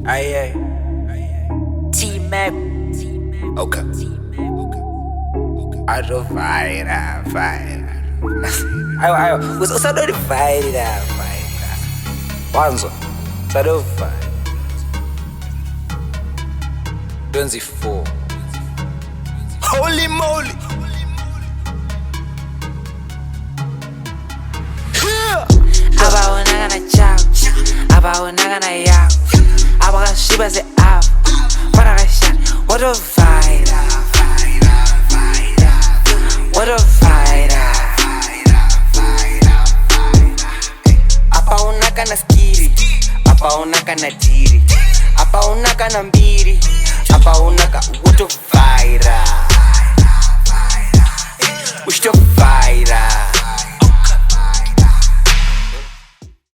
Aye, T-Mac. okay. Ayo, usadolivayira wanzo sadova 24 holy moly. Abaonaga na chao, abaonaga na yao, abakashiba ze abo, barakasha. What a fighter, what a fighter. Apaonaka na skiri, apaonaka na diri, apaonaka na mbiri, apaonaka. What a fighter, what a fighter.